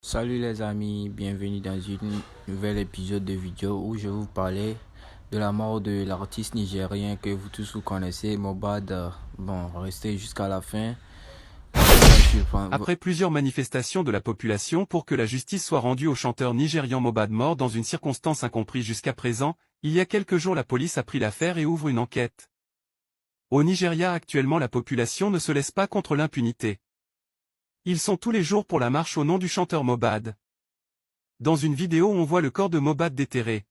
Salut les amis, bienvenue dans une nouvel épisode de vidéo où je vais vous parler de la mort de l'artiste nigérien que vous tous vous connaissez, Mohbad. Bon, restez jusqu'à la fin. Après plusieurs manifestations de la population pour que la justice soit rendue au chanteur nigérian Mohbad mort dans une circonstance incomprise jusqu'à présent, il y a quelques jours la police a pris l'affaire et ouvre une enquête. Au Nigeria actuellement la population ne se laisse pas contre l'impunité. Ils sont tous les jours pour la marche au nom du chanteur Mohbad. Dans une vidéo on voit le corps de Mohbad déterré.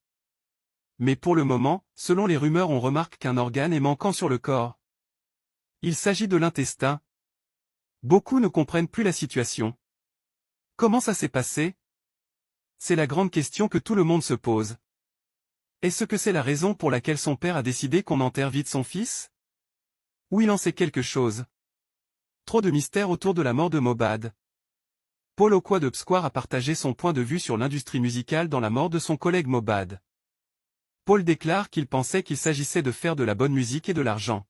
Mais pour le moment, selon les rumeurs on remarque qu'un organe est manquant sur le corps. Il s'agit de l'intestin. Beaucoup ne comprennent plus la situation. Comment ça s'est passé? C'est la grande question que tout le monde se pose. Est-ce que c'est la raison pour laquelle son père a décidé qu'on enterre vite son fils? Ou il en sait quelque chose? Trop de mystères autour de la mort de Mohbad. Paul Okwa de Psquare a partagé son point de vue sur l'industrie musicale dans la mort de son collègue Mohbad. Paul déclare qu'il pensait qu'il s'agissait de faire de la bonne musique et de l'argent.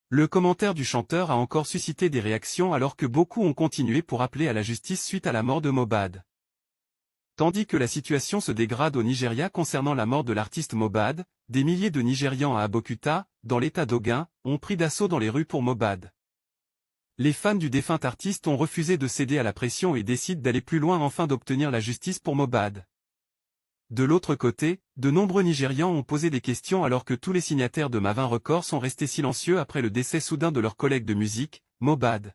Le commentaire du chanteur a encore suscité des réactions alors que beaucoup ont continué pour appeler à la justice suite à la mort de Mohbad. Tandis que la situation se dégrade au Nigeria concernant la mort de l'artiste Mohbad, des milliers de Nigérians à Abokuta, dans l'état d'Ogun, ont pris d'assaut dans les rues pour Mohbad. Les fans du défunt artiste ont refusé de céder à la pression et décident d'aller plus loin afin d'obtenir la justice pour Mohbad. De l'autre côté, de nombreux Nigérians ont posé des questions alors que tous les signataires de Mavin Records sont restés silencieux après le décès soudain de leur collègue de musique, Mohbad.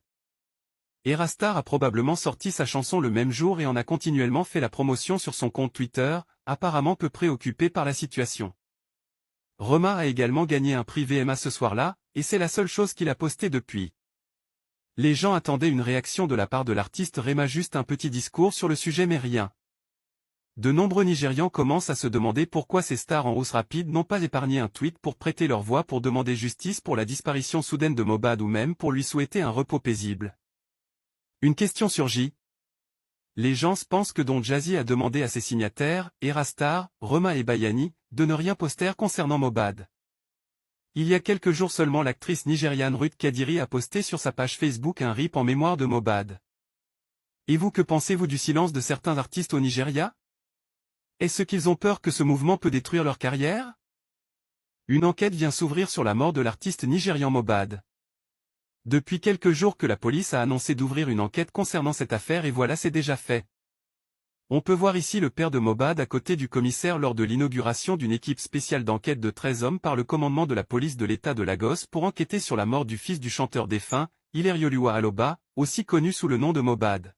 Era Star a probablement sorti sa chanson le même jour et en a continuellement fait la promotion sur son compte Twitter, apparemment peu préoccupé par la situation. Rema a également gagné un prix VMA ce soir-là, et c'est la seule chose qu'il a posté depuis. Les gens attendaient une réaction de la part de l'artiste Rema, juste un petit discours sur le sujet mais rien. De nombreux Nigérians commencent à se demander pourquoi ces stars en hausse rapide n'ont pas épargné un tweet pour prêter leur voix pour demander justice pour la disparition soudaine de Mohbad ou même pour lui souhaiter un repos paisible. Une question surgit. Les gens pensent que Don Jazzy a demandé à ses signataires, Era Star, Rema et Bayani, de ne rien poster concernant Mohbad. Il y a quelques jours seulement l'actrice nigériane Ruth Kadiri a posté sur sa page Facebook un RIP en mémoire de Mohbad. Et vous, que pensez-vous du silence de certains artistes au Nigeria? Est-ce qu'ils ont peur que ce mouvement peut détruire leur carrière? Une enquête vient s'ouvrir sur la mort de l'artiste nigérian Mohbad. Depuis quelques jours que la police a annoncé d'ouvrir une enquête concernant cette affaire et voilà, c'est déjà fait. On peut voir ici le père de Mohbad à côté du commissaire lors de l'inauguration d'une équipe spéciale d'enquête de 13 hommes par le commandement de la police de l'État de Lagos pour enquêter sur la mort du fils du chanteur défunt, Ilerioluwa Aloba, aussi connu sous le nom de Mohbad.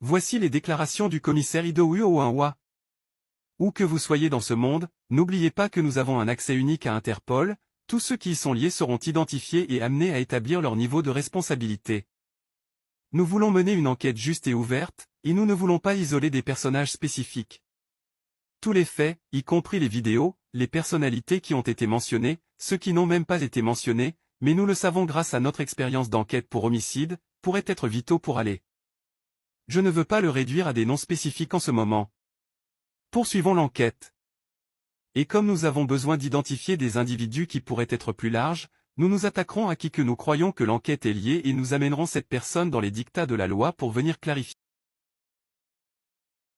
Voici les déclarations du commissaire Idowu Owanwa. Où que vous soyez dans ce monde, n'oubliez pas que nous avons un accès unique à Interpol, tous ceux qui y sont liés seront identifiés et amenés à établir leur niveau de responsabilité. Nous voulons mener une enquête juste et ouverte, et nous ne voulons pas isoler des personnages spécifiques. Tous les faits, y compris les vidéos, les personnalités qui ont été mentionnées, ceux qui n'ont même pas été mentionnés, mais nous le savons grâce à notre expérience d'enquête pour homicide, pourraient être vitaux pour aller. Je ne veux pas le réduire à des noms spécifiques en ce moment. Poursuivons l'enquête. Et comme nous avons besoin d'identifier des individus qui pourraient être plus larges, nous nous attaquerons à qui que nous croyons que l'enquête est liée et nous amènerons cette personne dans les dictats de la loi pour venir clarifier.